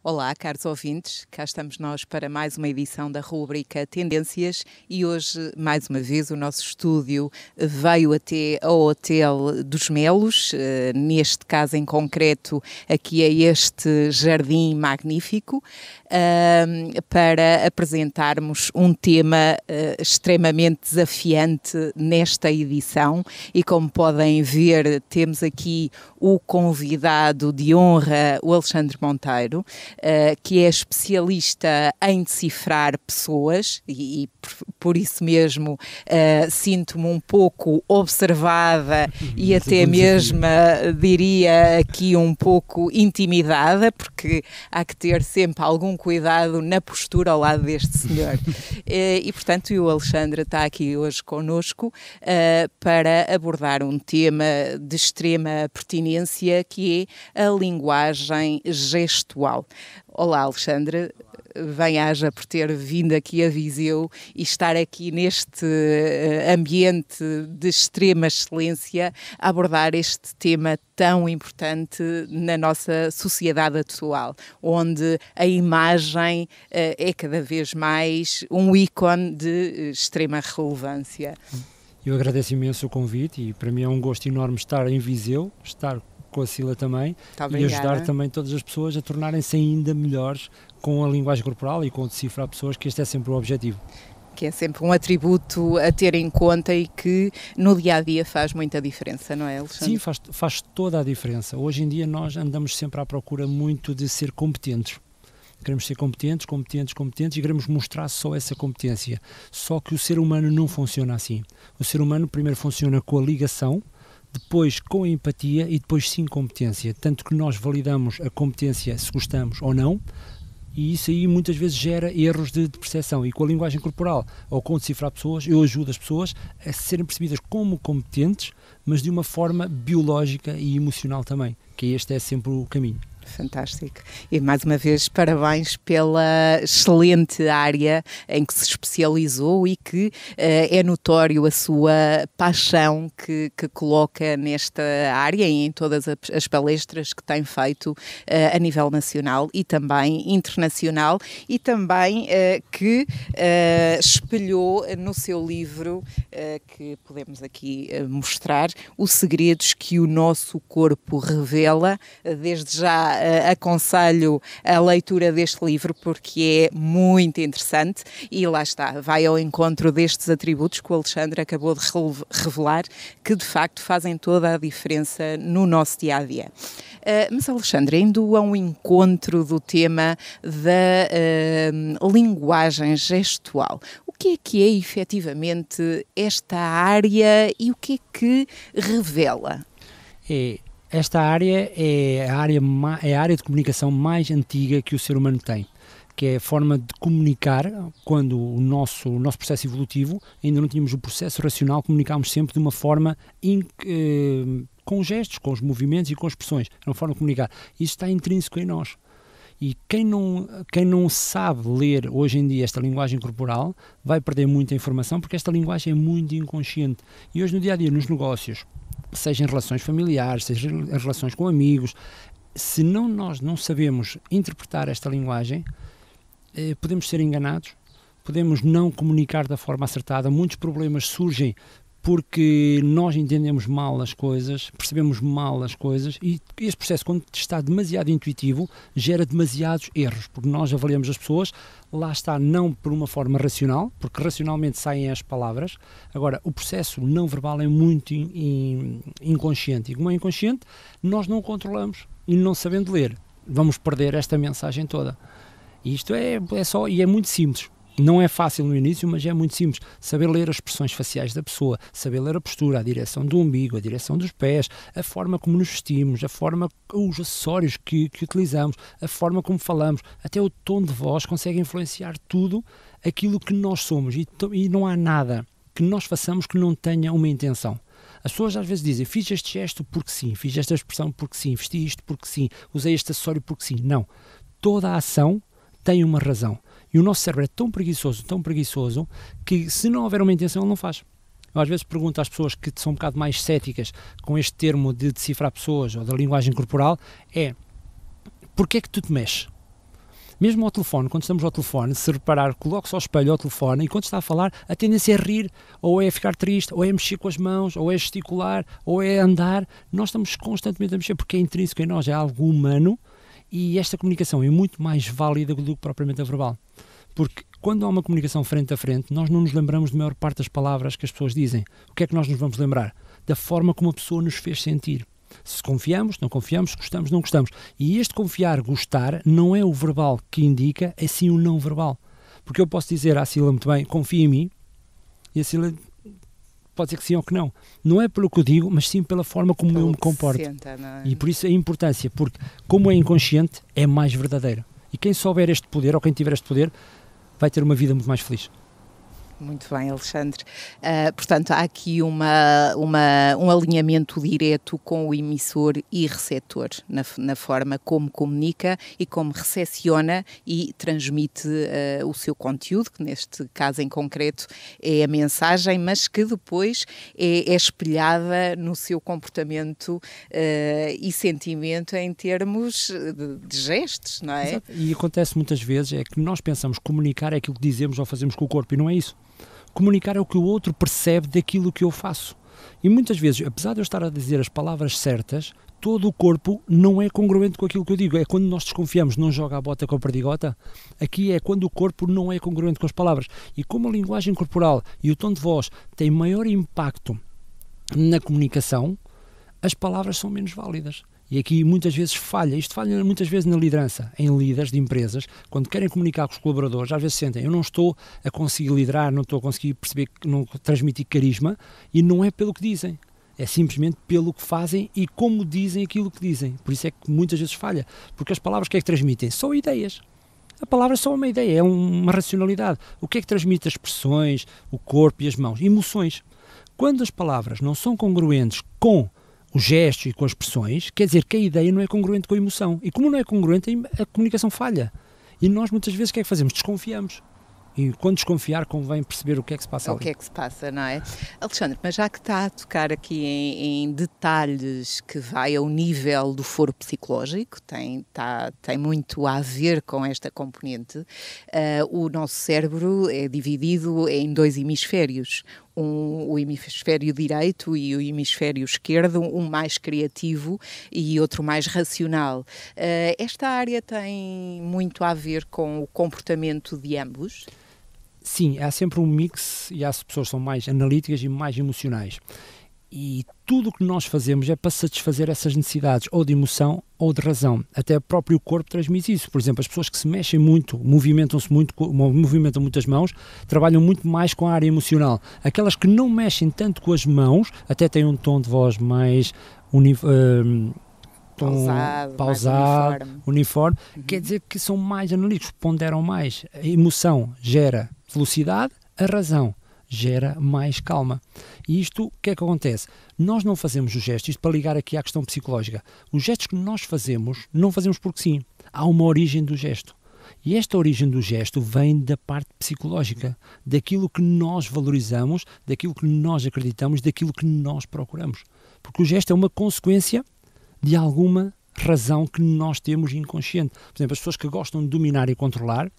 Olá, caros ouvintes, cá estamos nós para mais uma edição da rúbrica Tendências e hoje, mais uma vez, o nosso estúdio veio até ao Hotel dos Melos, neste caso em concreto, aqui é este jardim magnífico, para apresentarmos um tema extremamente desafiante nesta edição e como podem ver, temos aqui o convidado de honra, o Alexandre Monteiro, que é especialista em decifrar pessoas e por isso mesmo sinto-me um pouco observada e até mesmo diria aqui um pouco intimidada, porque há que ter sempre algum cuidado na postura ao lado deste senhor. E portanto o Alexandre está aqui hoje connosco para abordar um tema de extrema pertinência que é a linguagem gestual. Olá, Alexandre, bem-aja por ter vindo aqui a Viseu e estar aqui neste ambiente de extrema excelência a abordar este tema tão importante na nossa sociedade atual, onde a imagem é cada vez mais um ícone de extrema relevância. Eu agradeço imenso o convite e para mim é um gosto enorme estar em Viseu, estar com a Cila também e ajudar também todas as pessoas a tornarem-se ainda melhores com a linguagem corporal e com o decifrar pessoas, que este é sempre o objetivo. Que é sempre um atributo a ter em conta e que no dia-a-dia faz muita diferença, não é, Alexandre? Sim, faz toda a diferença. Hoje em dia nós andamos sempre à procura muito de ser competentes. Queremos ser competentes e queremos mostrar só essa competência. Só que o ser humano não funciona assim. O ser humano primeiro funciona com a ligação, depois com a empatia e depois sim competência, tanto que nós validamos a competência se gostamos ou não, e isso aí muitas vezes gera erros de percepção, e com a linguagem corporal ou com decifrar pessoas, eu ajudo as pessoas a serem percebidas como competentes, mas de uma forma biológica e emocional também, que este é sempre o caminho. Fantástico. E mais uma vez, parabéns pela excelente área em que se especializou e que é notório a sua paixão que coloca nesta área e em todas as palestras que tem feito a nível nacional e também internacional e também que espelhou no seu livro que podemos aqui mostrar, Os Segredos que o Nosso Corpo Revela. Desde já aconselho a leitura deste livro porque é muito interessante e lá está, vai ao encontro destes atributos que o Alexandre acabou de revelar que de facto fazem toda a diferença no nosso dia-a-dia. Mas Alexandre, indo a um encontro do tema da linguagem gestual, o que é efetivamente esta área e o que é que revela? Esta área é a área de comunicação mais antiga que o ser humano tem, que é a forma de comunicar. Quando o nosso processo evolutivo, ainda não tínhamos o processo racional, comunicámos sempre de uma forma com gestos, com os movimentos e com expressões, é uma forma de comunicar. Isso está intrínseco em nós. E quem não sabe ler hoje em dia esta linguagem corporal vai perder muita informação, porque esta linguagem é muito inconsciente. E hoje no dia-a-dia, nos negócios, seja em relações familiares, seja em relações com amigos, se nós não sabemos interpretar esta linguagem, podemos ser enganados, podemos não comunicar da forma acertada, muitos problemas surgem porque nós entendemos mal as coisas, percebemos mal as coisas, e este processo, quando está demasiado intuitivo, gera demasiados erros, porque nós avaliamos as pessoas, lá está, não por uma forma racional, porque racionalmente saem as palavras. Agora, o processo não verbal é muito inconsciente, e como é inconsciente, nós não o controlamos, e não sabendo ler, vamos perder esta mensagem toda. E isto é muito simples. Não é fácil no início, mas é muito simples. Saber ler as expressões faciais da pessoa, saber ler a postura, a direção do umbigo, a direção dos pés, a forma como nos vestimos, os acessórios que utilizamos, a forma como falamos, até o tom de voz consegue influenciar tudo aquilo que nós somos. E não há nada que nós façamos que não tenha uma intenção. As pessoas às vezes dizem, fiz este gesto porque sim, fiz esta expressão porque sim, vesti isto porque sim, usei este acessório porque sim. Não. Toda a ação tem uma razão. E o nosso cérebro é tão preguiçoso, que se não houver uma intenção, ele não faz. Eu às vezes pergunto às pessoas que são um bocado mais céticas com este termo de decifrar pessoas ou da linguagem corporal, porquê é que tu te mexes? Mesmo ao telefone, quando estamos ao telefone, se reparar, coloque-se ao espelho ao telefone e quando está a falar, a tendência é rir, ou é ficar triste, ou é mexer com as mãos, ou é gesticular, ou é andar. Nós estamos constantemente a mexer porque é intrínseco em nós, é algo humano e esta comunicação é muito mais válida do que propriamente a verbal. Porque quando há uma comunicação frente a frente, nós não nos lembramos de maior parte das palavras que as pessoas dizem. O que é que nós nos vamos lembrar? Da forma como a pessoa nos fez sentir. Se confiamos, não confiamos, se gostamos, não gostamos. E este confiar, gostar, não é o verbal que indica, é sim o não verbal. Porque eu posso dizer à Cília muito bem, confia em mim, e a Cília pode dizer que sim ou que não. Não é pelo que eu digo, mas sim pela forma como eu me comporto. E por isso a importância, porque como é inconsciente, é mais verdadeiro. E quem souber este poder, ou quem tiver este poder, vai ter uma vida muito mais feliz. Muito bem, Alexandre. Portanto, há aqui um alinhamento direto com o emissor e receptor, na forma como comunica e como recepciona e transmite o seu conteúdo, que neste caso em concreto é a mensagem, mas que depois é espelhada no seu comportamento e sentimento em termos de gestos, não é? Exato. E acontece muitas vezes é que nós pensamos que comunicar é aquilo que dizemos ou fazemos com o corpo, e não é isso. Comunicar é o que o outro percebe daquilo que eu faço. E muitas vezes, apesar de eu estar a dizer as palavras certas, todo o corpo não é congruente com aquilo que eu digo. É quando nós desconfiamos, não joga a bota com a perdigota. Aqui é quando o corpo não é congruente com as palavras. E como a linguagem corporal e o tom de voz têm maior impacto na comunicação, as palavras são menos válidas. E aqui muitas vezes falha. Isto falha muitas vezes na liderança, em líderes de empresas, quando querem comunicar com os colaboradores, às vezes sentem, eu não estou a conseguir liderar, não estou a conseguir perceber, não transmitir carisma, e não é pelo que dizem, é simplesmente pelo que fazem e como dizem aquilo que dizem. Por isso é que muitas vezes falha, porque as palavras que é que transmitem? São ideias. A palavra é só uma ideia, é uma racionalidade. O que é que transmite as expressões, o corpo e as mãos? Emoções. Quando as palavras não são congruentes com os gestos e com as expressões, quer dizer que a ideia não é congruente com a emoção. E como não é congruente, a comunicação falha. E nós muitas vezes o que é que fazemos? Desconfiamos. E quando desconfiar, convém perceber o que é que se passa ali. O que é que se passa, não é? Alexandre, mas já que está a tocar aqui em detalhes que vai ao nível do foro psicológico, tem muito a ver com esta componente, o nosso cérebro é dividido em dois hemisférios. O hemisfério direito e o hemisfério esquerdo, um mais criativo e outro mais racional. Esta área tem muito a ver com o comportamento de ambos? Sim, há sempre um mix e há pessoas que são mais analíticas e mais emocionais. E tudo o que nós fazemos é para satisfazer essas necessidades, ou de emoção ou de razão. Até o próprio corpo transmite isso. Por exemplo, as pessoas que se mexem muito, movimentam muito as mãos, trabalham muito mais com a área emocional. Aquelas que não mexem tanto com as mãos, até têm um tom de voz mais pausado, uniforme. Quer dizer que são mais analíticos, ponderam mais. A emoção gera velocidade, a razão gera mais calma. E isto, o que é que acontece? Nós não fazemos os gestos, isto para ligar aqui à questão psicológica, os gestos que nós fazemos, não fazemos porque sim. Há uma origem do gesto. E esta origem do gesto vem da parte psicológica, daquilo que nós valorizamos, daquilo que nós acreditamos, daquilo que nós procuramos. Porque o gesto é uma consequência de alguma razão que nós temos inconsciente. Por exemplo, as pessoas que gostam de dominar e controlar,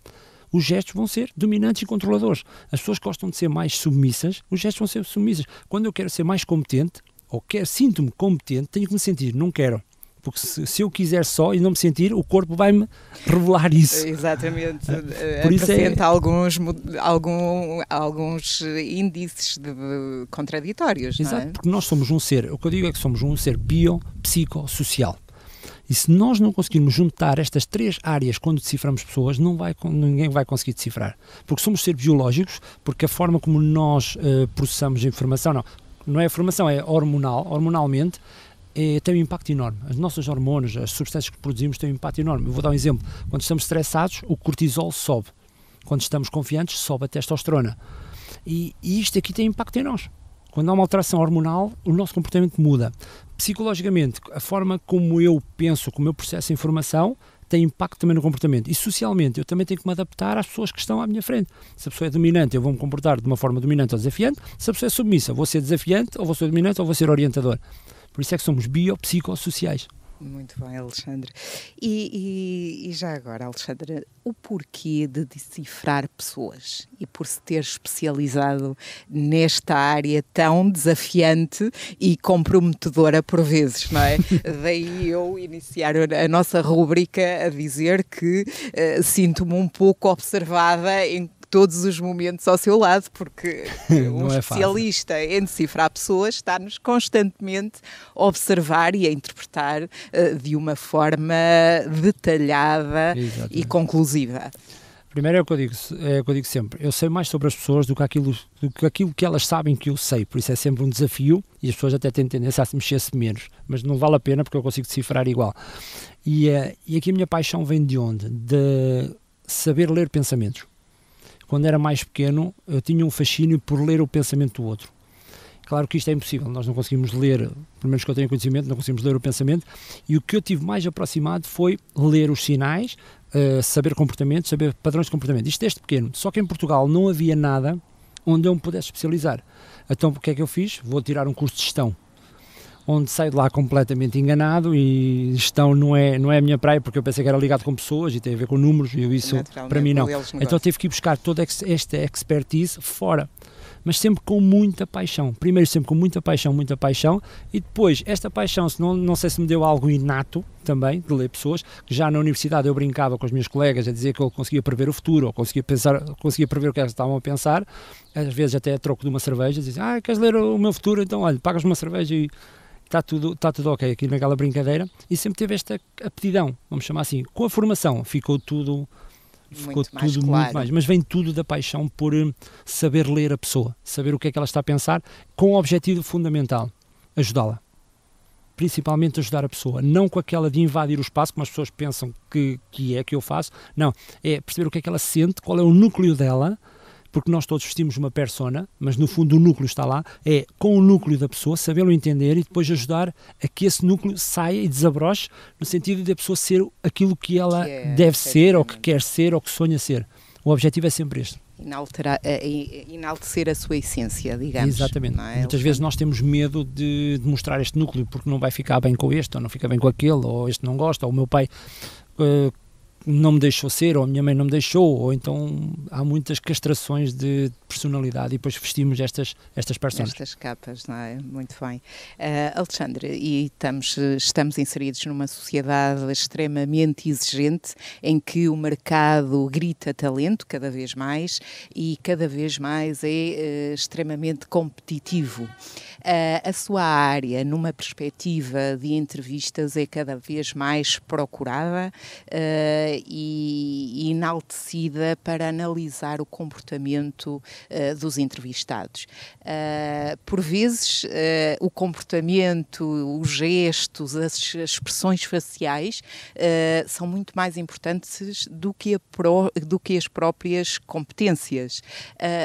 os gestos vão ser dominantes e controladores. As pessoas que gostam de ser mais submissas, os gestos vão ser submissas. Quando eu quero ser mais competente, ou sinto-me competente, tenho que me sentir, não quero. Porque se eu quiser só e não me sentir, o corpo vai-me revelar isso. Exatamente. Por isso apresenta alguns índices contraditórios. Exato, não é? Porque nós somos um ser, o que eu digo é que somos um ser biopsicossocial. E se nós não conseguirmos juntar estas três áreas quando deciframos pessoas, ninguém vai conseguir decifrar. Porque somos seres biológicos, porque a forma como nós processamos a informação, não é a informação, é hormonalmente, tem um impacto enorme. As nossas hormonas, as substâncias que produzimos têm um impacto enorme. Eu vou dar um exemplo. Quando estamos estressados, o cortisol sobe. Quando estamos confiantes, sobe a testosterona. E isto aqui tem impacto em nós. Quando há uma alteração hormonal, o nosso comportamento muda. Psicologicamente, a forma como eu penso, como eu processo a informação, tem impacto também no comportamento. E socialmente, eu também tenho que me adaptar às pessoas que estão à minha frente. Se a pessoa é dominante, eu vou me comportar de uma forma dominante ou desafiante. Se a pessoa é submissa, vou ser desafiante, ou vou ser dominante, ou vou ser orientador. Por isso é que somos biopsicossociais. Muito bem, Alexandre. E já agora, Alexandre, o porquê de decifrar pessoas e por se ter especializado nesta área tão desafiante e comprometedora por vezes, não é? Daí eu iniciar a nossa rúbrica a dizer que sinto-me um pouco observada em todos os momentos ao seu lado, porque um especialista em decifrar pessoas está-nos constantemente a observar e a interpretar de uma forma detalhada e conclusiva. Primeiro é o que eu digo sempre, eu sei mais sobre as pessoas do que aquilo que elas sabem que eu sei, por isso é sempre um desafio e as pessoas até têm tendência a se mexer-se menos, mas não vale a pena porque eu consigo decifrar igual. E aqui a minha paixão vem de onde? De saber ler pensamentos. Quando era mais pequeno, eu tinha um fascínio por ler o pensamento do outro. Claro que isto é impossível, nós não conseguimos ler, pelo menos que eu tenho conhecimento, não conseguimos ler o pensamento, e o que eu tive mais aproximado foi ler os sinais, saber comportamentos, saber padrões de comportamento. Isto desde pequeno, só que em Portugal não havia nada onde eu me pudesse especializar. Então o que é que eu fiz? Vou tirar um curso de gestão, onde saio de lá completamente enganado e gestão não é a minha praia, porque eu pensei que era ligado com pessoas e tem a ver com números e isso para mim não. Então tive que ir buscar toda esta expertise fora, mas sempre com muita paixão. Primeiro sempre com muita paixão e depois esta paixão, não sei se me deu algo inato também, de ler pessoas, que já na universidade eu brincava com os meus colegas a dizer que eu conseguia prever o futuro, ou conseguia prever o que eles estavam a pensar, às vezes até a troco de uma cerveja, dizem, queres ler o meu futuro? Então olha, pagas uma cerveja e está tudo ok aqui naquela brincadeira, e sempre teve esta aptidão, vamos chamar assim. Com a formação ficou tudo muito mais, mas vem tudo da paixão por saber ler a pessoa, saber o que é que ela está a pensar, com o objetivo fundamental, ajudá-la. Principalmente ajudar a pessoa, não com aquela de invadir o espaço, como as pessoas pensam que eu faço, não, é perceber o que é que ela sente, qual é o núcleo dela, porque nós todos vestimos uma persona, mas no fundo o núcleo está lá, é com o núcleo da pessoa, sabê-lo entender e depois ajudar a que esse núcleo saia e desabroche, no sentido de a pessoa ser aquilo que ela deve ser, ou que quer ser, ou que sonha ser. O objetivo é sempre este. Enaltecer a sua essência, digamos. Exatamente. Muitas vezes nós temos medo de mostrar este núcleo, porque não vai ficar bem com este, ou não fica bem com aquele, ou este não gosta, ou o meu pai não me deixou ser, ou a minha mãe não me deixou, ou então há muitas castrações de personalidade e depois vestimos estas personas. Estas capas, não é? Muito bem. Alexandre, e estamos inseridos numa sociedade extremamente exigente, em que o mercado grita talento cada vez mais e cada vez mais é extremamente competitivo. A sua área, numa perspectiva de entrevistas, é cada vez mais procurada e enaltecida para analisar o comportamento dos entrevistados. Por vezes, o comportamento, os gestos, as expressões faciais são muito mais importantes do que as próprias competências.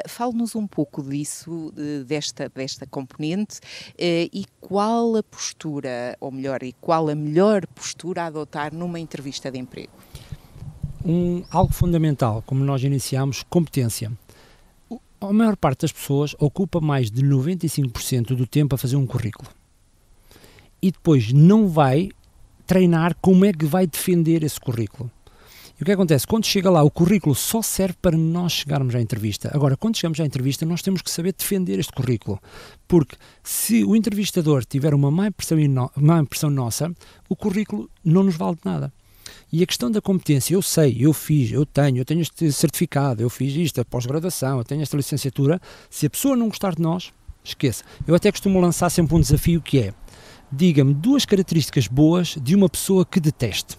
Fale-nos um pouco disso, desta componente, e qual a postura, ou melhor, e qual a melhor postura a adotar numa entrevista de emprego? Algo fundamental, como nós iniciámos, competência. A maior parte das pessoas ocupa mais de 95% do tempo a fazer um currículo. E depois não vai treinar como é que vai defender esse currículo. E o que acontece? Quando chega lá, o currículo só serve para nós chegarmos à entrevista. Agora, quando chegamos à entrevista, nós temos que saber defender este currículo. Porque se o entrevistador tiver uma má impressão nossa, o currículo não nos vale de nada. E a questão da competência, eu sei, eu fiz, eu tenho este certificado, eu fiz isto, a pós-graduação, eu tenho esta licenciatura. Se a pessoa não gostar de nós, esqueça. Eu até costumo lançar sempre um desafio que é: diga-me 2 características boas de uma pessoa que deteste.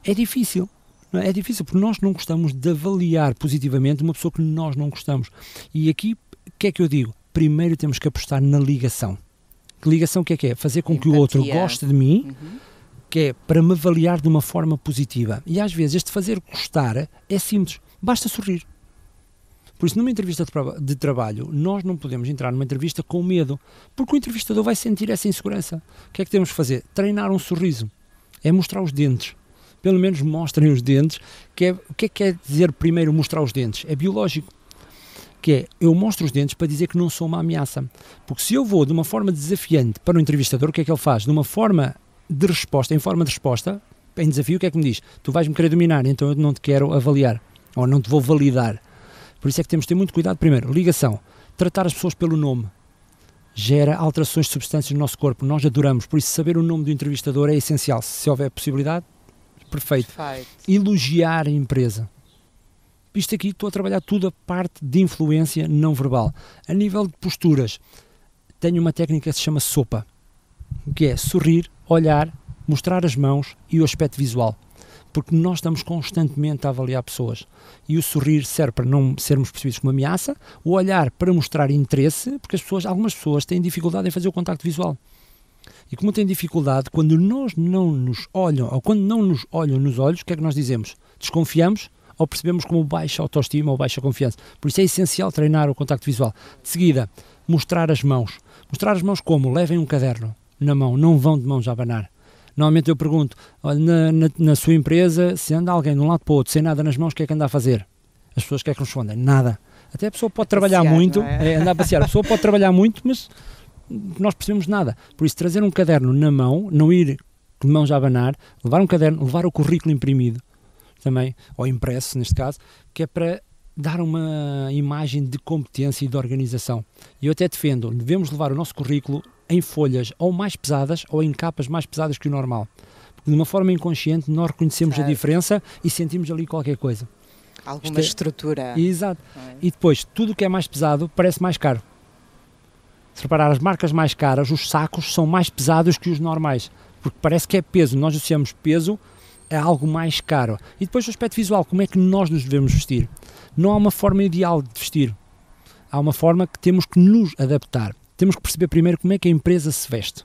É difícil, não é? É difícil porque nós não gostamos de avaliar positivamente uma pessoa que nós não gostamos. E aqui, o que é que eu digo? Primeiro temos que apostar na ligação. Que ligação que é? Fazer com que o outro goste de mim, que é para me avaliar de uma forma positiva. E às vezes este fazer gostar é simples, basta sorrir. Por isso, numa entrevista de trabalho, nós não podemos entrar numa entrevista com medo, porque o entrevistador vai sentir essa insegurança. O que é que temos que fazer? Treinar um sorriso. É mostrar os dentes. Pelo menos mostrem os dentes. O que é que quer dizer primeiro mostrar os dentes? É biológico. Que é, eu mostro os dentes para dizer que não sou uma ameaça. Porque se eu vou de uma forma desafiante para o entrevistador, o que é que ele faz? De uma forma de resposta, em forma de resposta, em desafio, o que é que me diz? Tu vais-me querer dominar, então eu não te quero avaliar, ou não te vou validar. Por isso é que temos de ter muito cuidado. Primeiro, ligação. Tratar as pessoas pelo nome gera alterações de substâncias no nosso corpo. Nós adoramos, por isso saber o nome do entrevistador é essencial. Se houver possibilidade, perfeito. Elogiar a empresa. Isto aqui, estou a trabalhar tudo a parte de influência não verbal. A nível de posturas, tenho uma técnica que se chama sopa, que é sorrir, olhar, mostrar as mãos e o aspecto visual. Porque nós estamos constantemente a avaliar pessoas. E o sorrir serve para não sermos percebidos como ameaça, o olhar para mostrar interesse, porque algumas pessoas têm dificuldade em fazer o contacto visual. E como têm dificuldade, quando nós não nos olham, ou quando não nos olham nos olhos, o que é que nós dizemos? Desconfiamos ou percebemos como baixa autoestima ou baixa confiança. Por isso é essencial treinar o contacto visual. De seguida, mostrar as mãos. Mostrar as mãos como? Levem um caderno na mão, não vão de mãos a abanar. Normalmente eu pergunto, olha, na sua empresa, se anda alguém de um lado para o outro, sem nada nas mãos, o que é que anda a fazer? As pessoas o que é que respondem? Nada. Até a pessoa pode trabalhar muito, andar a passear, a pessoa pode trabalhar muito, mas nós percebemos nada. Por isso, trazer um caderno na mão, não ir de mãos a abanar, levar um caderno, levar o currículo imprimido, também, ou impresso neste caso, que é para dar uma imagem de competência e de organização. E eu até defendo, devemos levar o nosso currículo em folhas ou mais pesadas ou em capas mais pesadas que o normal. Porque de uma forma inconsciente nós reconhecemos a diferença e sentimos ali qualquer coisa. Alguma estrutura. Exato. E depois, tudo o que é mais pesado parece mais caro. Se reparar, as marcas mais caras, os sacos são mais pesados que os normais. Porque parece que é peso. Nós associamos peso a algo mais caro. E depois o aspecto visual, como é que nós nos devemos vestir? Não há uma forma ideal de vestir. Há uma forma que temos que nos adaptar. Temos que perceber primeiro como é que a empresa se veste.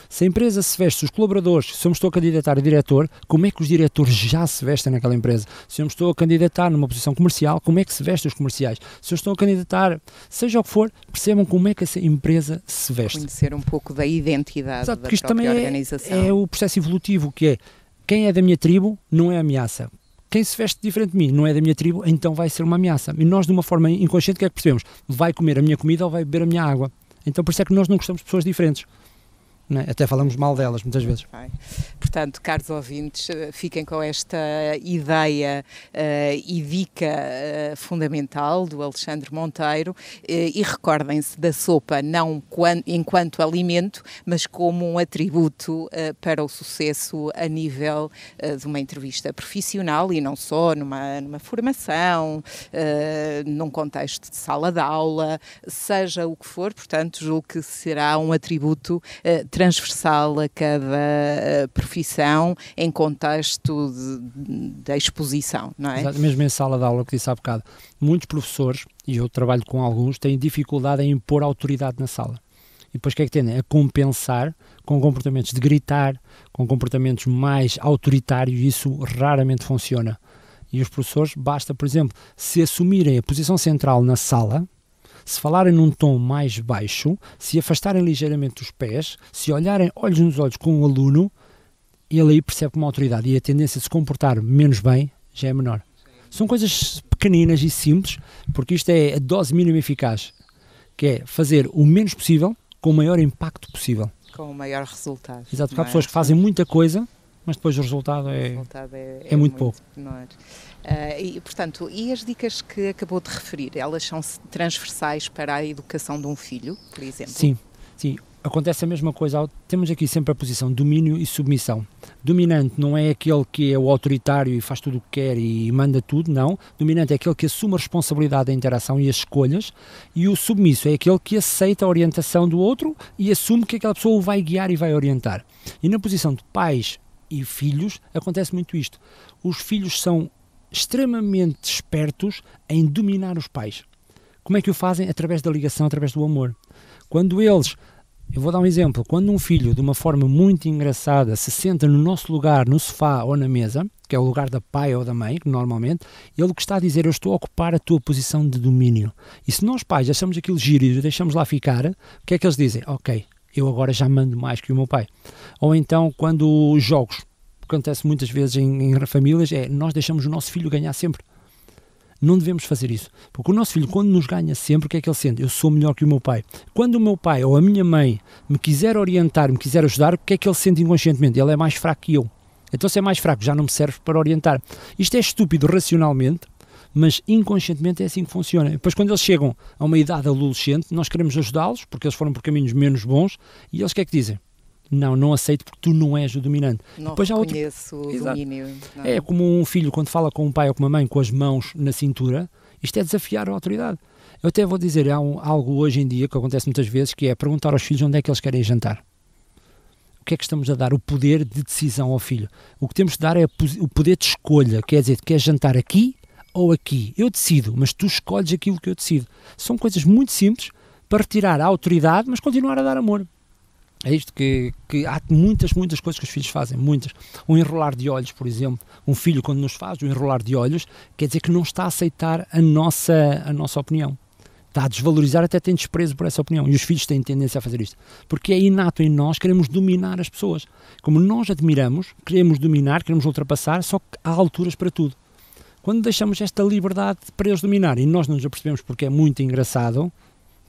Se a empresa se veste, se os colaboradores, se eu me estou a candidatar a diretor, como é que os diretores já se vestem naquela empresa? Se eu me estou a candidatar numa posição comercial, como é que se vestem os comerciais? Se eu estou a candidatar, seja o que for, percebam como é que essa empresa se veste. Conhecer um pouco da identidade. Exato, da porque isto própria também organização. é o processo evolutivo, que é quem é da minha tribo não é ameaça. Quem se veste diferente de mim não é da minha tribo, então vai ser uma ameaça. E nós, de uma forma inconsciente, o que é que percebemos? Vai comer a minha comida ou vai beber a minha água. Então por isso é que nós não gostamos de pessoas diferentes. Não é? Até falamos mal delas muitas vezes. Portanto, caros ouvintes, fiquem com esta ideia e dica fundamental do Alexandre Monteiro e recordem-se da sopa não enquanto alimento, mas como um atributo para o sucesso a nível de uma entrevista profissional e não só numa formação, num contexto de sala de aula, seja o que for. Portanto, julgo que será um atributo transversal a cada profissão em contexto de exposição, não é? Exato, mesmo em sala de aula, que disse há bocado, muitos professores, e eu trabalho com alguns, têm dificuldade em impor autoridade na sala. E depois o que é que tendem? A compensar com comportamentos de gritar, com comportamentos mais autoritários, e isso raramente funciona. E os professores, basta, por exemplo, se assumirem a posição central na sala, se falarem num tom mais baixo, se afastarem ligeiramente os pés, se olharem olhos nos olhos com o aluno, ele aí percebe uma autoridade e a tendência de se comportar menos bem já é menor. São coisas pequeninas e simples, porque isto é a dose mínima eficaz, que é fazer o menos possível com o maior impacto possível. Com o maior resultado. Exato, porque há pessoas que fazem muita coisa, mas depois o resultado é muito pouco. Menor. E, portanto, e as dicas que acabou de referir, elas são transversais para a educação de um filho, por exemplo? Sim, sim. Acontece a mesma coisa. Temos aqui sempre a posição domínio e submissão. Dominante não é aquele que é o autoritário e faz tudo o que quer e manda tudo, não. Dominante é aquele que assume a responsabilidade da interação e as escolhas, e o submisso é aquele que aceita a orientação do outro e assume que aquela pessoa o vai guiar e vai orientar. E na posição de pais e filhos acontece muito isto. Os filhos são extremamente espertos em dominar os pais. Como é que o fazem? Através da ligação, através do amor. Quando eles, eu vou dar um exemplo, quando um filho de uma forma muito engraçada se senta no nosso lugar, no sofá ou na mesa, que é o lugar da pai ou da mãe, normalmente, ele o que está a dizer, eu estou a ocupar a tua posição de domínio. E se nós pais achamos aquilo giro e deixamos lá ficar, o que é que eles dizem? Ok, eu agora já mando mais que o meu pai. Ou então, quando os jogos, acontece muitas vezes em famílias, nós deixamos o nosso filho ganhar sempre. Não devemos fazer isso. Porque o nosso filho, quando nos ganha sempre, o que é que ele sente? Eu sou melhor que o meu pai. Quando o meu pai ou a minha mãe me quiser orientar, me quiser ajudar, o que é que ele sente inconscientemente? Ele é mais fraco que eu. Então, se é mais fraco, já não me serve para orientar. Isto é estúpido racionalmente, mas inconscientemente é assim que funciona. Depois, quando eles chegam a uma idade adolescente, nós queremos ajudá-los, porque eles foram por caminhos menos bons, e eles o que é que dizem? Não aceito porque tu não és o dominante. Não depois reconheço o domínio. Não. É como um filho quando fala com um pai ou com uma mãe com as mãos na cintura, isto é desafiar a autoridade. Eu até vou dizer, há algo hoje em dia que acontece muitas vezes, que é perguntar aos filhos onde é que eles querem jantar. O que é que estamos a dar? O poder de decisão ao filho. O que temos de dar é o poder de escolha, quer dizer, queres jantar aqui ou aqui? Eu decido, mas tu escolhes aquilo que eu decido. São coisas muito simples para retirar a autoridade, mas continuar a dar amor. É isto que há muitas coisas que os filhos fazem, muitas. Um enrolar de olhos, por exemplo. Um filho, quando nos faz um enrolar de olhos, quer dizer que não está a aceitar a nossa opinião. Está a desvalorizar, até tem desprezo por essa opinião. E os filhos têm tendência a fazer isto. Porque é inato em nós, queremos dominar as pessoas. Como nós admiramos, queremos dominar, queremos ultrapassar, só que há alturas para tudo. Quando deixamos esta liberdade para eles dominarem e nós não nos apercebemos porque é muito engraçado,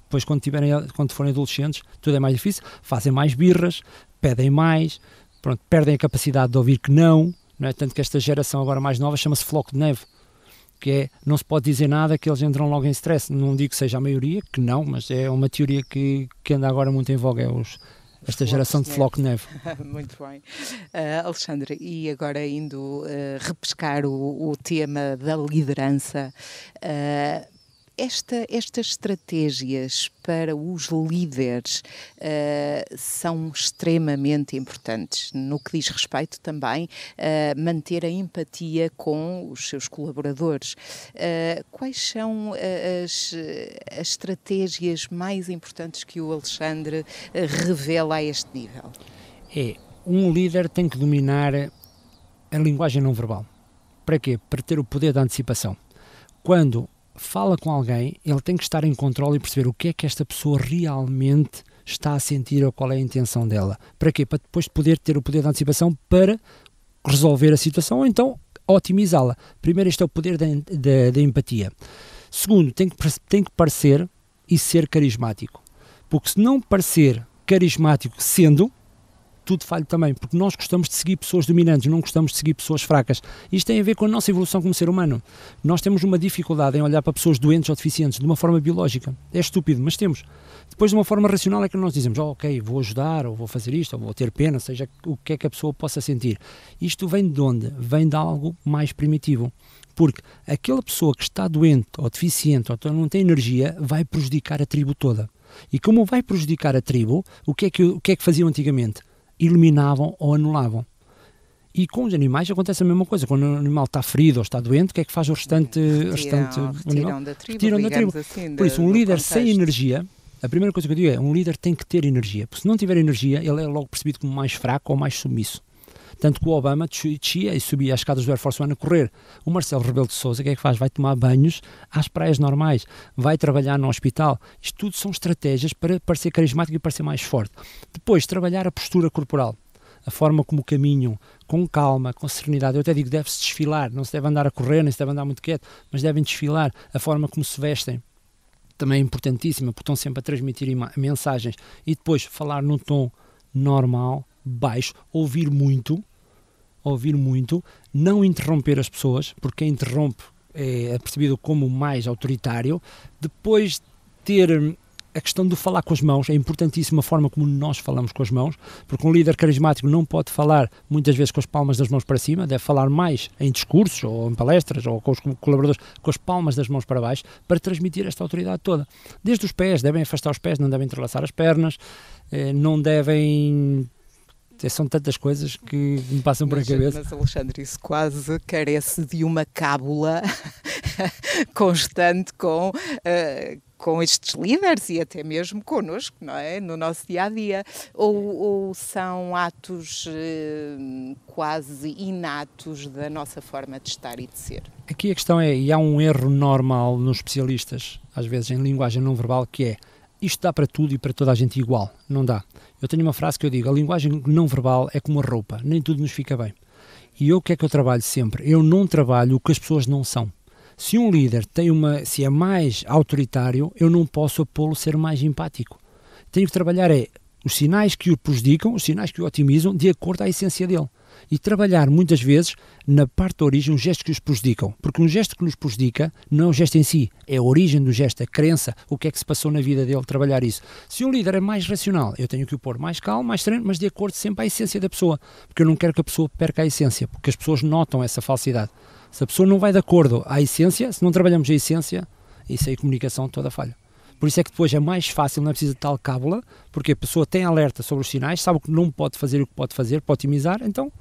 depois quando forem adolescentes, tudo é mais difícil, fazem mais birras, pedem mais, pronto, perdem a capacidade de ouvir que não é? Tanto que esta geração agora mais nova chama-se floco de neve, que é, não se pode dizer nada que eles entram logo em stress. Não digo que seja a maioria, que não, mas é uma teoria que anda agora muito em voga, esta geração de floco de neve. Muito bem. Alexandre, e agora indo repescar o tema da liderança, estas estratégias para os líderes são extremamente importantes no que diz respeito também a manter a empatia com os seus colaboradores. Quais são as estratégias mais importantes que o Alexandre revela a este nível? Um líder tem que dominar a linguagem não verbal. Para quê? Para ter o poder da antecipação. Quando fala com alguém, ele tem que estar em controle e perceber o que é que esta pessoa realmente está a sentir ou qual é a intenção dela. Para quê? Para depois poder ter o poder de antecipação para resolver a situação ou então otimizá-la. Primeiro, este é o poder da empatia. Segundo, tem que parecer e ser carismático. Porque se não parecer carismático sendo, tudo falha também, porque nós gostamos de seguir pessoas dominantes, não gostamos de seguir pessoas fracas. Isto tem a ver com a nossa evolução como ser humano. Nós temos uma dificuldade em olhar para pessoas doentes ou deficientes de uma forma biológica. É estúpido, mas temos. Depois, de uma forma racional, é que nós dizemos, ok, vou ajudar, ou vou fazer isto, ou vou ter pena, seja o que é que a pessoa possa sentir. Isto vem de onde? Vem de algo mais primitivo. Porque aquela pessoa que está doente ou deficiente ou não tem energia, vai prejudicar a tribo toda. E como vai prejudicar a tribo, o que é que faziam antigamente? Eliminavam ou anulavam. E com os animais acontece a mesma coisa. Quando o animal está ferido ou está doente, o que é que faz o restante retiram da tribo. Retiram da tribo. Assim, por isso, um líder sem energia, a primeira coisa que eu digo é, um líder tem que ter energia. Porque se não tiver energia, ele é logo percebido como mais fraco ou mais submisso. Tanto que o Obama descia e subia as escadas do Air Force One a correr. O Marcelo Rebelo de Sousa, o que é que faz? Vai tomar banhos às praias normais, vai trabalhar no hospital. Isto tudo são estratégias para parecer carismático e parecer mais forte. Depois, trabalhar a postura corporal, a forma como caminham, com calma, com serenidade. Eu até digo, deve-se desfilar, não se deve andar a correr, nem se deve andar muito quieto, mas devem desfilar. A forma como se vestem também é importantíssima, porque estão sempre a transmitir mensagens. E depois, falar num tom normal, baixo, ouvir muito, não interromper as pessoas, porque quem interrompe é percebido como mais autoritário. Depois ter a questão de falar com as mãos, é importantíssima a forma como nós falamos com as mãos, porque um líder carismático não pode falar muitas vezes com as palmas das mãos para cima, deve falar mais em discursos ou em palestras ou com os colaboradores com as palmas das mãos para baixo, para transmitir esta autoridade toda. Desde os pés, devem afastar os pés, não devem entrelaçar as pernas, não devem... São tantas coisas que me passam por a cabeça. Mas, Alexandre, isso quase carece de uma cábula constante com estes líderes e até mesmo connosco, não é? No nosso dia-a-dia. Ou são atos quase inatos da nossa forma de estar e de ser? Aqui a questão é, e há um erro normal nos especialistas, às vezes em linguagem não verbal, que é, isto dá para tudo e para toda a gente igual. Não dá. Eu tenho uma frase que eu digo, a linguagem não verbal é como a roupa, nem tudo nos fica bem. E eu, o que é que eu trabalho sempre? Eu não trabalho o que as pessoas não são. Se um líder se é mais autoritário, eu não posso pô-lo a ser mais empático. Tenho que trabalhar os sinais que o prejudicam, os sinais que o otimizam, de acordo à essência dele. E trabalhar muitas vezes na parte da origem os gestos que os prejudicam, porque um gesto que nos prejudica não é o gesto em si, é a origem do gesto, a crença, o que é que se passou na vida dele, trabalhar isso. Se um líder é mais racional, eu tenho que o pôr mais calmo, mais sereno, mas de acordo sempre à essência da pessoa, porque eu não quero que a pessoa perca a essência, porque as pessoas notam essa falsidade. Se a pessoa não vai de acordo à essência, se não trabalhamos a essência, isso aí a comunicação toda falha. Por isso é que depois é mais fácil, não é preciso de tal cábula, porque a pessoa tem alerta sobre os sinais, sabe o que não pode fazer e o que pode fazer, para otimizar, então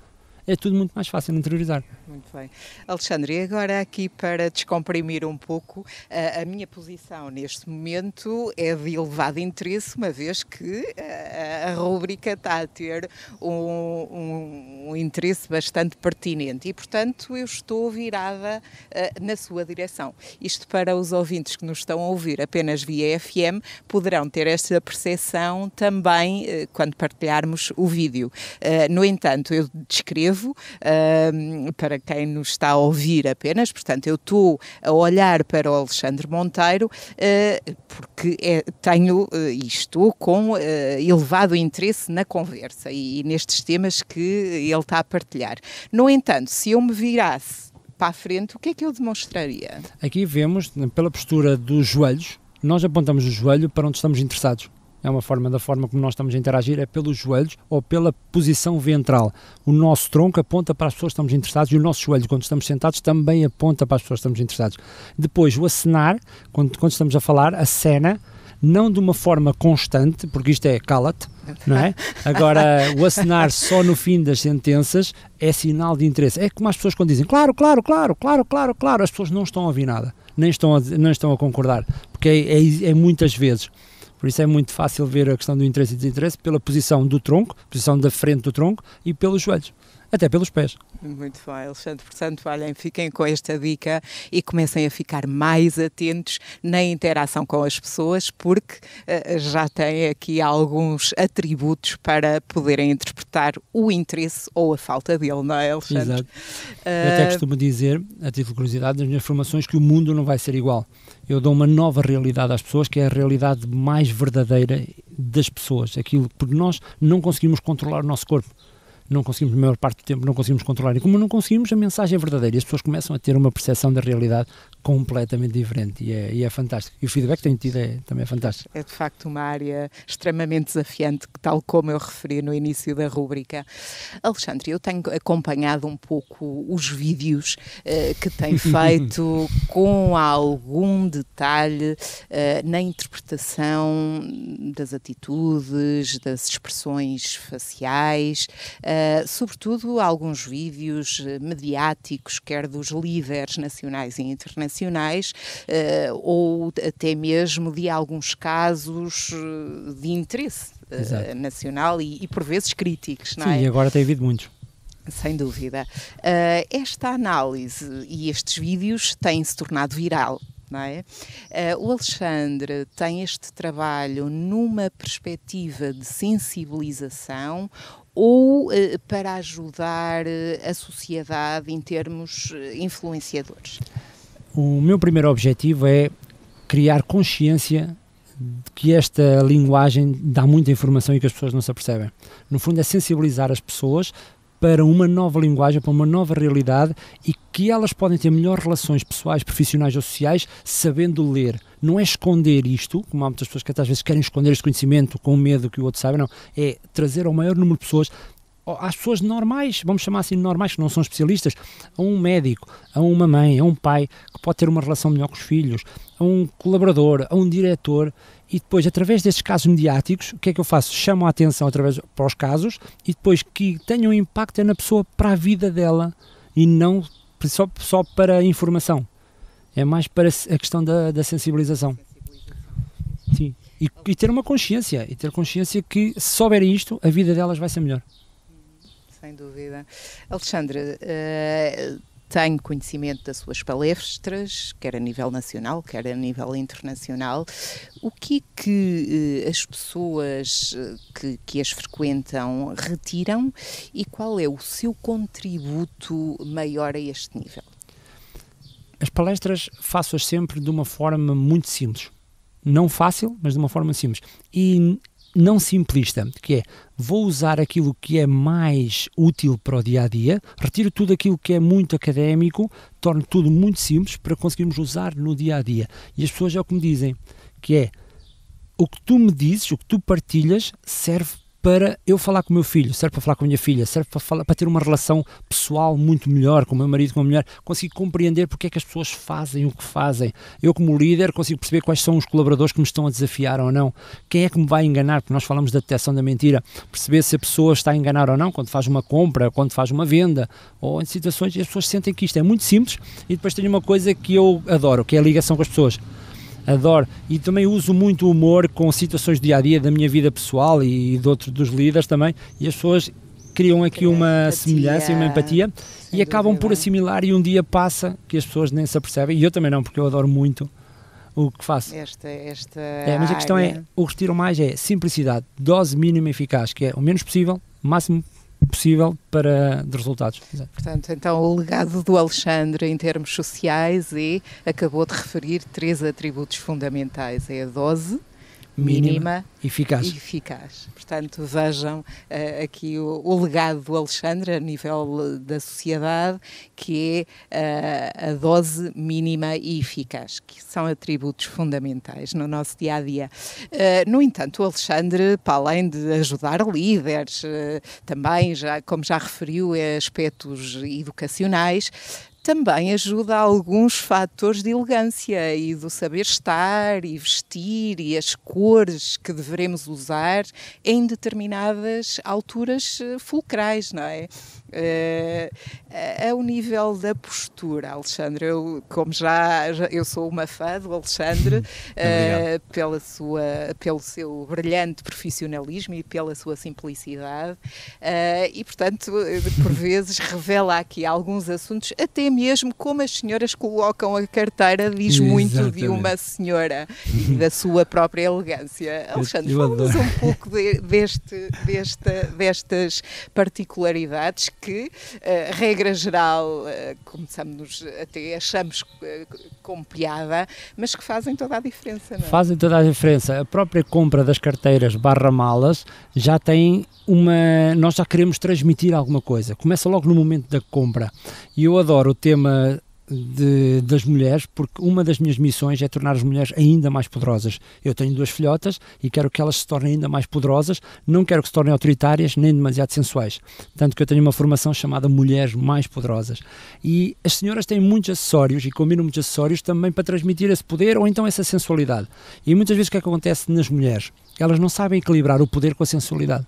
é tudo muito mais fácil de interiorizar. Muito bem. Alexandre, e agora aqui para descomprimir um pouco, a minha posição neste momento é de elevado interesse, uma vez que a rúbrica está a ter um interesse bastante pertinente e, portanto, eu estou virada na sua direção. Isto para os ouvintes que nos estão a ouvir apenas via FM, poderão ter esta percepção também quando partilharmos o vídeo. No entanto, eu descrevo para quem nos está a ouvir apenas, portanto eu estou a olhar para o Alexandre Monteiro porque tenho e estou com elevado interesse na conversa e nestes temas que ele está a partilhar. No entanto, se eu me virasse para a frente, o que é que eu demonstraria? Aqui vemos, pela postura dos joelhos, nós apontamos o joelho para onde estamos interessados. É uma forma da forma como nós estamos a interagir, é pelos joelhos ou pela posição ventral. O nosso tronco aponta para as pessoas que estamos interessados e o nosso joelho, quando estamos sentados, também aponta para as pessoas que estamos interessados. Depois, o acenar, quando estamos a falar, acena, não de uma forma constante, porque isto é cala-te, não é? Agora, o acenar só no fim das sentenças é sinal de interesse. É como as pessoas quando dizem claro, claro, claro, claro, claro, claro, as pessoas não estão a ouvir nada, nem estão a concordar, porque é muitas vezes. Por isso é muito fácil ver a questão do interesse e desinteresse pela posição do tronco, posição da frente do tronco e pelos joelhos, até pelos pés. Muito bem, Alexandre. Portanto, olhem, fiquem com esta dica e comecem a ficar mais atentos na interação com as pessoas, porque já têm aqui alguns atributos para poderem interpretar o interesse ou a falta dele, não é, Alexandre? Exato. Eu até costumo dizer, a título de curiosidade, nas minhas formações, que o mundo não vai ser igual. Eu dou uma nova realidade às pessoas, que é a realidade mais verdadeira das pessoas. Aquilo, porque nós não conseguimos controlar o nosso corpo. Não conseguimos, a maior parte do tempo, não conseguimos controlar. E como não conseguimos, a mensagem é verdadeira. E as pessoas começam a ter uma percepção da realidade completamente diferente. E é fantástico. E o feedback que tenho tido também é fantástico. É de facto uma área extremamente desafiante, tal como eu referi no início da rúbrica. Alexandre, eu tenho acompanhado um pouco os vídeos que tem feito com algum detalhe na interpretação das atitudes, das expressões faciais, sobretudo alguns vídeos mediáticos, quer dos líderes nacionais e internacionais, ou até mesmo de alguns casos de interesse nacional e por vezes críticos, não é? Sim, e agora tem havido muitos. Sem dúvida. Esta análise e estes vídeos têm-se tornado viral. Não é? O Alexandre tem este trabalho numa perspectiva de sensibilização ou para ajudar a sociedade em termos influenciadores? O meu primeiro objetivo é criar consciência de que esta linguagem dá muita informação e que as pessoas não se apercebem. No fundo é sensibilizar as pessoas para uma nova linguagem, para uma nova realidade e que elas podem ter melhores relações pessoais, profissionais ou sociais sabendo ler. Não é esconder isto, como há muitas pessoas que até às vezes querem esconder este conhecimento com medo que o outro saiba, não. É trazer ao maior número de pessoas, às pessoas normais, vamos chamar assim normais, que não são especialistas, a um médico, a uma mãe, a um pai que pode ter uma relação melhor com os filhos, a um colaborador, a um diretor. E depois, através destes casos mediáticos, o que é que eu faço? Chamo a atenção para os casos e depois que tenham impacto na pessoa para a vida dela e não só para a informação. É mais para a questão da sensibilização. Sim. E ter uma consciência. E ter consciência que se souberem isto, a vida delas vai ser melhor. Sem dúvida. Alexandre, tenho conhecimento das suas palestras, quer a nível nacional, quer a nível internacional. O que é que as pessoas que as frequentam retiram e qual é o seu contributo maior a este nível? As palestras faço-as sempre de uma forma muito simples. Não fácil, mas de uma forma simples. E não simplista, que é, vou usar aquilo que é mais útil para o dia-a-dia, retiro tudo aquilo que é muito académico, torno tudo muito simples para conseguirmos usar no dia-a-dia. E as pessoas é o que me dizem, que é, o que tu me dizes, o que tu partilhas, serve para eu falar com o meu filho, serve para falar com a minha filha, serve para ter uma relação pessoal muito melhor com o meu marido, com a minha mulher, consigo compreender porque é que as pessoas fazem o que fazem. Eu, como líder, consigo perceber quais são os colaboradores que me estão a desafiar ou não, quem é que me vai enganar, porque nós falamos da detecção da mentira, perceber se a pessoa está a enganar ou não, quando faz uma compra, quando faz uma venda, ou em situações, e as pessoas sentem que isto é muito simples. E depois tem uma coisa que eu adoro, que é a ligação com as pessoas. Adoro, e também uso muito o humor com situações do dia-a-dia da minha vida pessoal e de outros dos líderes também, e as pessoas criam aqui uma semelhança e uma empatia e acabam por assimilar, e um dia passa que as pessoas nem se apercebem, e eu também não, porque eu adoro muito o que faço. Mas a questão é, o que retiro mais é simplicidade, dose mínima eficaz, que é o menos possível, o máximo possível de resultados. Exato. Portanto, então o legado do Alexandre em termos sociais acabou de referir 3 atributos fundamentais, é a dose mínima e eficaz. Portanto, vejam aqui o legado do Alexandre a nível da sociedade, que é a dose mínima e eficaz, que são atributos fundamentais no nosso dia-a-dia. No entanto, o Alexandre, para além de ajudar líderes, também, como já referiu, aspectos educacionais, também ajuda a alguns fatores de elegância e do saber estar e vestir e as cores que devemos usar em determinadas alturas fulcrais, não é? Ao nível da postura, Alexandre, eu sou uma fã do Alexandre, pelo seu brilhante profissionalismo e pela sua simplicidade, e portanto, por vezes revela aqui alguns assuntos, até mesmo como as senhoras colocam a carteira, diz muito de uma senhora e da sua própria elegância. Alexandre, fala-nos um pouco destas particularidades que, regra geral, achamos com piada, mas que fazem toda a diferença, não é? Fazem toda a diferença. A própria compra das carteiras /malas já tem nós já queremos transmitir alguma coisa. Começa logo no momento da compra. E eu adoro o tema das mulheres, porque uma das minhas missões é tornar as mulheres ainda mais poderosas. Eu tenho 2 filhotas e quero que elas se tornem ainda mais poderosas, não quero que se tornem autoritárias nem demasiado sensuais, tanto que eu tenho uma formação chamada Mulheres Mais Poderosas, e as senhoras têm muitos acessórios e combinam muitos acessórios também para transmitir esse poder ou então essa sensualidade. E muitas vezes o que é que acontece nas mulheres? Elas não sabem equilibrar o poder com a sensualidade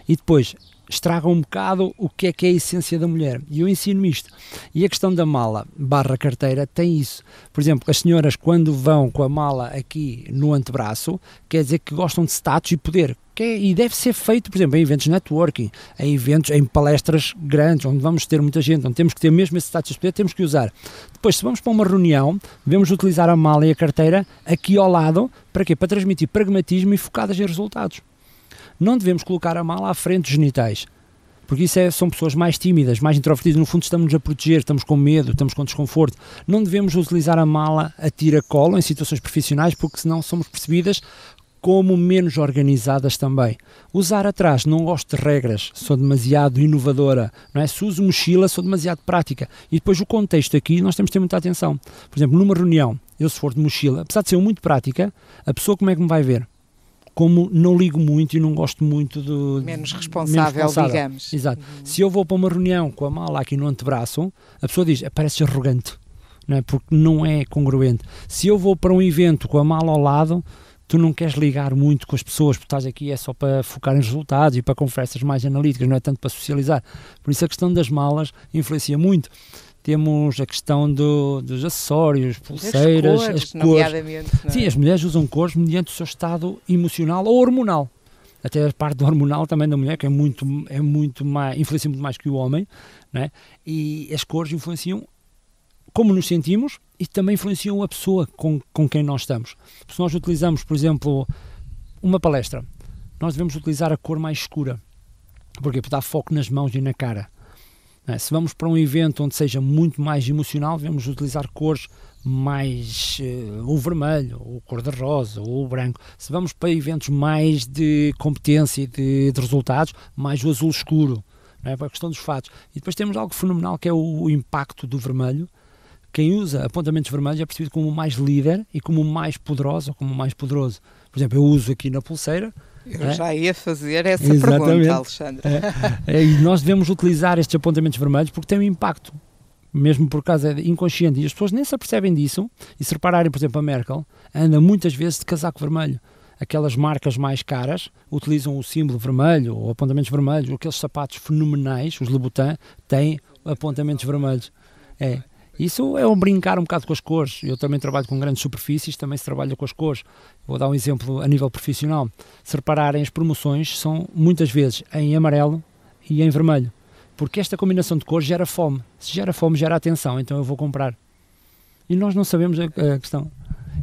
e depois estragam um bocado o que é a essência da mulher. E eu ensino isto. E a questão da mala /carteira tem isso. Por exemplo, as senhoras, quando vão com a mala aqui no antebraço, quer dizer que gostam de status e poder. E deve ser feito, por exemplo, em eventos de networking, em palestras grandes, onde vamos ter muita gente, onde temos que ter mesmo esse status de poder, temos que usar. Depois, se vamos para uma reunião, devemos utilizar a mala e a carteira aqui ao lado, para quê? Para transmitir pragmatismo e focadas em resultados. Não devemos colocar a mala à frente dos genitais, porque isso são pessoas mais tímidas, mais introvertidas, no fundo estamos-nos a proteger, estamos com medo, estamos com desconforto. Não devemos utilizar a mala a tiracolo em situações profissionais, porque senão somos percebidas como menos organizadas também. Usar atrás, não gosto de regras, sou demasiado inovadora, não é? Se uso mochila, sou demasiado prática. E depois o contexto aqui, nós temos que ter muita atenção. Por exemplo, numa reunião, eu se for de mochila, apesar de ser muito prática, a pessoa como é que me vai ver? Como não ligo muito e não gosto muito do... Menos responsável, digamos. Exato. Se eu vou para uma reunião com a mala aqui no antebraço, a pessoa diz, parece arrogante, não é? Porque não é congruente. Se eu vou para um evento com a mala ao lado, tu não queres ligar muito com as pessoas, porque estás aqui é só para focar em resultados e para conversas mais analíticas, não é tanto para socializar. Por isso a questão das malas influencia muito. Temos a questão dos acessórios, pulseiras, as cores. Nomeadamente, não é? Sim, as mulheres usam cores mediante o seu estado emocional ou hormonal. Até a parte do hormonal também da mulher, que influencia muito mais que o homem, não é? E as cores influenciam como nos sentimos e também influenciam a pessoa com quem nós estamos. Se nós utilizamos, por exemplo, uma palestra, nós devemos utilizar a cor mais escura. Porquê? Porque dá foco nas mãos e na cara. não é? Se vamos para um evento onde seja muito mais emocional, devemos utilizar cores mais o vermelho, ou cor-de-rosa, ou o branco. Se vamos para eventos mais de competência e de resultados, mais o azul escuro, não é? Para a questão dos fatos. E depois temos algo fenomenal que é o impacto do vermelho. Quem usa apontamentos vermelhos é percebido como o mais líder e como o mais poderoso ou como o mais poderoso. Por exemplo, eu uso aqui na pulseira. Eu já ia fazer essa pergunta, Alexandre. E nós devemos utilizar estes apontamentos vermelhos porque têm um impacto, mesmo por causa inconsciente, e as pessoas nem se apercebem disso. E se repararem, por exemplo, a Merkel anda muitas vezes de casaco vermelho. Aquelas marcas mais caras utilizam o símbolo vermelho ou apontamentos vermelhos, aqueles sapatos fenomenais, os Louboutin, têm apontamentos vermelhos. Isso é um brincar um bocado com as cores. Eu também trabalho com grandes superfícies, também se trabalha com as cores. Vou dar um exemplo a nível profissional. Se repararem, as promoções são muitas vezes em amarelo e em vermelho, porque esta combinação de cores gera fome. Se gera fome, gera atenção, então eu vou comprar. E nós não sabemos a questão.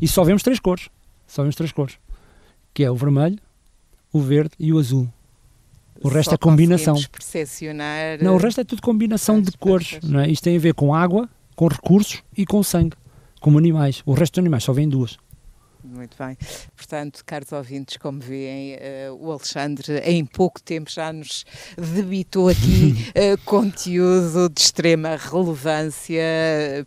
E só vemos 3 cores. Que é o vermelho, o verde e o azul. O resto é combinação. Percepcionar... Não, o resto é tudo combinação de cores. Não é? Isto tem a ver com água, com recursos e com sangue, como animais. O resto dos animais só vem 2. Muito bem. Portanto, caros ouvintes, como veem, o Alexandre em pouco tempo já nos debitou aqui conteúdo de extrema relevância.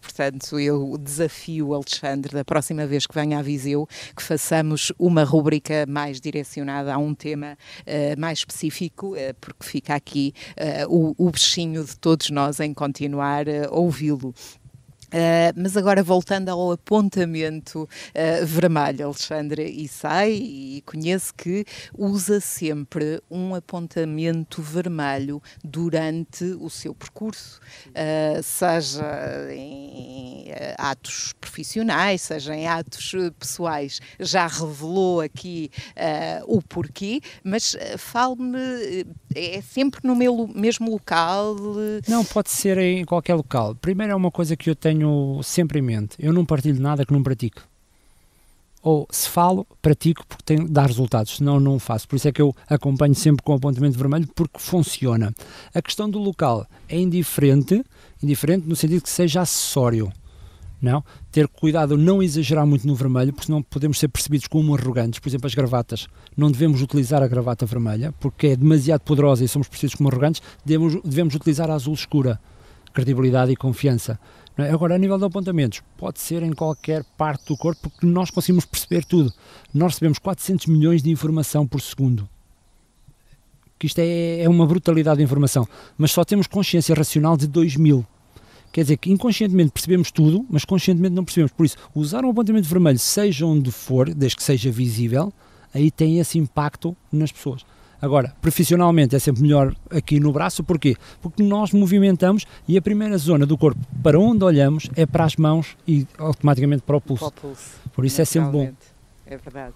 Portanto, eu desafio o Alexandre, da próxima vez que venha a Viseu, que façamos uma rúbrica mais direcionada a um tema mais específico, porque fica aqui o bichinho de todos nós em continuar a ouvi-lo. Mas agora voltando ao apontamento vermelho, Alexandre, e sei e conheço que usa sempre um apontamento vermelho durante o seu percurso, seja em atos profissionais, seja em atos pessoais. Já revelou aqui o porquê, mas fale-me, é sempre no mesmo local? Não, pode ser em qualquer local. Primeiro é uma coisa que eu tenho sempre em mente: eu não partilho nada que não pratico. Ou se falo, pratico porque tem de dar resultados, senão não faço. Por isso é que eu acompanho sempre com o apontamento vermelho, porque funciona. A questão do local é indiferente no sentido que seja acessório. Não? Ter cuidado, não exagerar muito no vermelho, porque senão podemos ser percebidos como arrogantes. Por exemplo, as gravatas. Não devemos utilizar a gravata vermelha, porque é demasiado poderosa e somos percebidos como arrogantes. Devemos utilizar a azul escura. Credibilidade e confiança. Agora, a nível de apontamentos, pode ser em qualquer parte do corpo, porque nós conseguimos perceber tudo. Nós recebemos 400 milhões de informação por segundo. Que isto é uma brutalidade de informação. Mas só temos consciência racional de 2000. Quer dizer que inconscientemente percebemos tudo, mas conscientemente não percebemos. Por isso, usar um apontamento vermelho, seja onde for, desde que seja visível, aí tem esse impacto nas pessoas. Agora, profissionalmente é sempre melhor aqui no braço, porquê? Porque nós movimentamos e a primeira zona do corpo para onde olhamos é para as mãos e automaticamente para o pulso. Por isso é sempre bom. É verdade.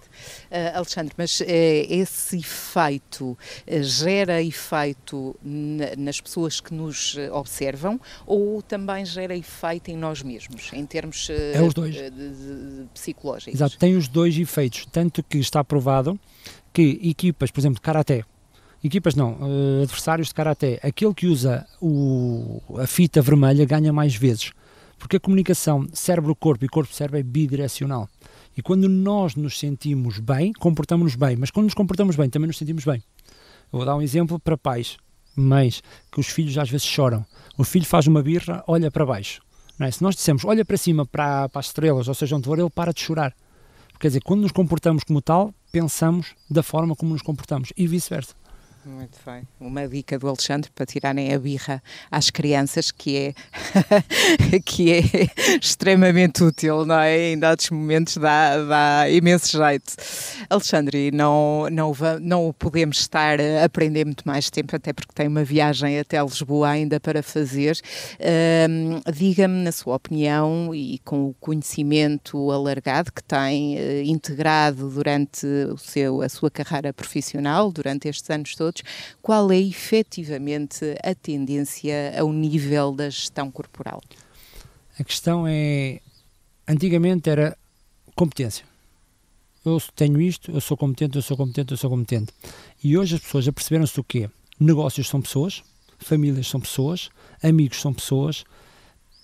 Alexandre, mas esse efeito gera efeito nas pessoas que nos observam ou também gera efeito em nós mesmos, em termos os dois. Psicológicos? Exato, tem os dois efeitos, tanto que está provado que equipas, por exemplo, de karaté, adversários de karaté, aquele que usa a fita vermelha ganha mais vezes, porque a comunicação cérebro-corpo e corpo-cérebro é bidirecional. E quando nós nos sentimos bem, comportamos-nos bem, mas quando nos comportamos bem, também nos sentimos bem. Eu vou dar um exemplo para pais, mães, que os filhos às vezes choram. O filho faz uma birra, olha para baixo. Não é? Se nós dissemos, olha para cima, para as estrelas, ou seja, onde for, ele para de chorar. Quer dizer, quando nos comportamos como tal, pensamos da forma como nos comportamos e vice-versa. Muito bem. Uma dica do Alexandre para tirarem a birra às crianças, que é extremamente útil, não é? Em dados momentos dá imenso jeito. Alexandre, não podemos estar a aprender muito mais tempo, até porque tem uma viagem até Lisboa ainda para fazer. Diga-me, na sua opinião, e com o conhecimento alargado que tem integrado durante a sua carreira profissional, durante estes anos todos, qual é efetivamente a tendência ao nível da gestão corporal? A questão é, antigamente era competência. Eu tenho isto, eu sou competente. E hoje as pessoas aperceberam-se do quê? Negócios são pessoas, famílias são pessoas, amigos são pessoas,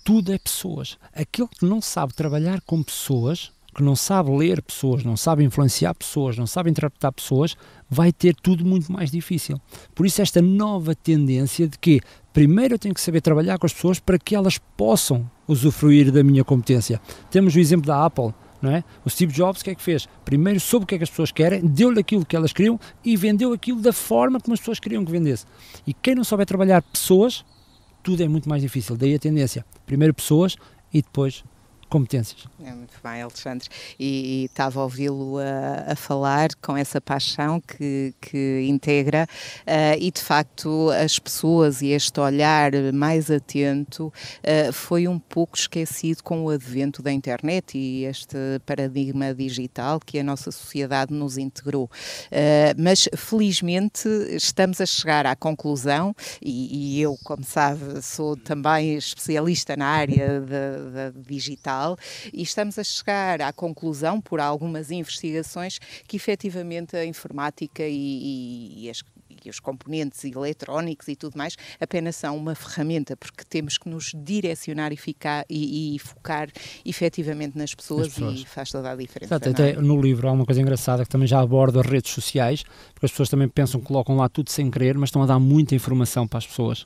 tudo é pessoas. Aquele que não sabe trabalhar com pessoas, que não sabe ler pessoas, não sabe influenciar pessoas, não sabe interpretar pessoas, vai ter tudo muito mais difícil. Por isso esta nova tendência de que primeiro eu tenho que saber trabalhar com as pessoas para que elas possam usufruir da minha competência. Temos o exemplo da Apple, não é? O Steve Jobs, o que é que fez? Primeiro soube o que é que as pessoas querem, deu-lhe aquilo que elas queriam e vendeu aquilo da forma como as pessoas queriam que vendesse. E quem não souber trabalhar pessoas, tudo é muito mais difícil. Daí a tendência. Primeiro pessoas e depois competências. É muito bem, Alexandre. E estava a ouvi-lo a falar com essa paixão que integra e, de facto, as pessoas e este olhar mais atento foi um pouco esquecido com o advento da internet e este paradigma digital que a nossa sociedade nos integrou. Mas, felizmente, estamos a chegar à conclusão e eu, como sabe, sou também especialista na área da digital, e estamos a chegar à conclusão, por algumas investigações, que efetivamente a informática e os componentes eletrónicos e tudo mais apenas são uma ferramenta, porque temos que nos direcionar e focar efetivamente nas pessoas. E faz toda a diferença. Exato, até no livro há uma coisa engraçada que também já aborda as redes sociais, porque as pessoas também pensam que colocam lá tudo sem querer, mas estão a dar muita informação para as pessoas.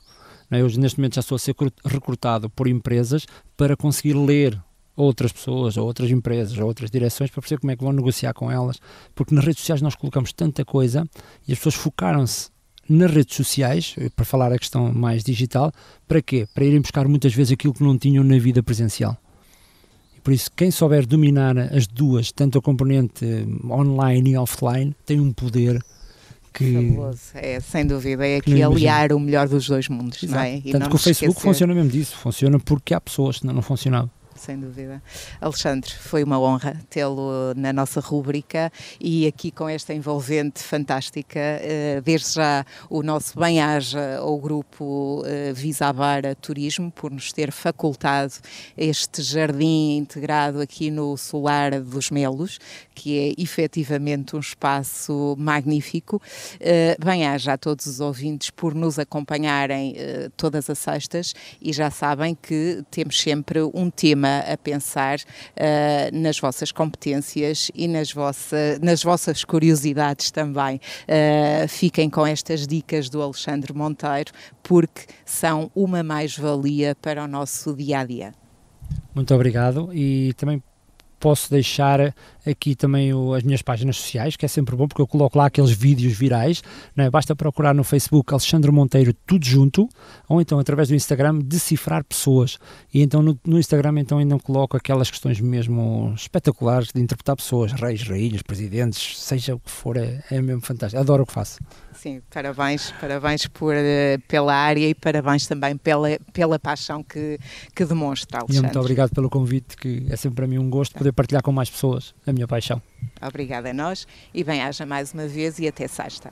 Eu neste momento já estou a ser recrutado por empresas para conseguir ler outras pessoas, ou outras empresas, ou outras direções, para perceber como é que vão negociar com elas, porque nas redes sociais nós colocamos tanta coisa e as pessoas focaram-se nas redes sociais, para falar a questão mais digital, para quê? Para irem buscar muitas vezes aquilo que não tinham na vida presencial. E por isso, quem souber dominar as duas, tanto a componente online e offline, tem um poder que... Fabuloso, sem dúvida, é aqui aliar o melhor dos dois mundos, não é? E tanto não que o Facebook funciona mesmo disso, funciona porque há pessoas, senão não funcionava. Sem dúvida. Alexandre, foi uma honra tê-lo na nossa rúbrica e aqui com esta envolvente fantástica. Desde já o nosso bem-aja ao grupo Visabara Turismo por nos ter facultado este jardim integrado aqui no Solar dos Melos, que é efetivamente um espaço magnífico. Bem-aja a todos os ouvintes por nos acompanharem todas as sextas e já sabem que temos sempre um tema a pensar nas vossas competências e nas vossas curiosidades também. Fiquem com estas dicas do Alexandre Monteiro, porque são uma mais-valia para o nosso dia-a-dia. Muito obrigado e também posso deixar aqui também as minhas páginas sociais, que é sempre bom, porque eu coloco lá aqueles vídeos virais, não é? Basta procurar no Facebook Alexandre Monteiro, tudo junto, ou então através do Instagram, Decifrar Pessoas. E então no Instagram então ainda coloco aquelas questões mesmo espetaculares de interpretar pessoas, reis, rainhas, presidentes, seja o que for, é mesmo fantástico. Adoro o que faço. Sim, parabéns pela área e parabéns também pela paixão que demonstra, Alexandre. E muito obrigado pelo convite, que é sempre para mim um gosto poder partilhar com mais pessoas a minha paixão. Obrigada a nós e bem-aja mais uma vez e até sexta.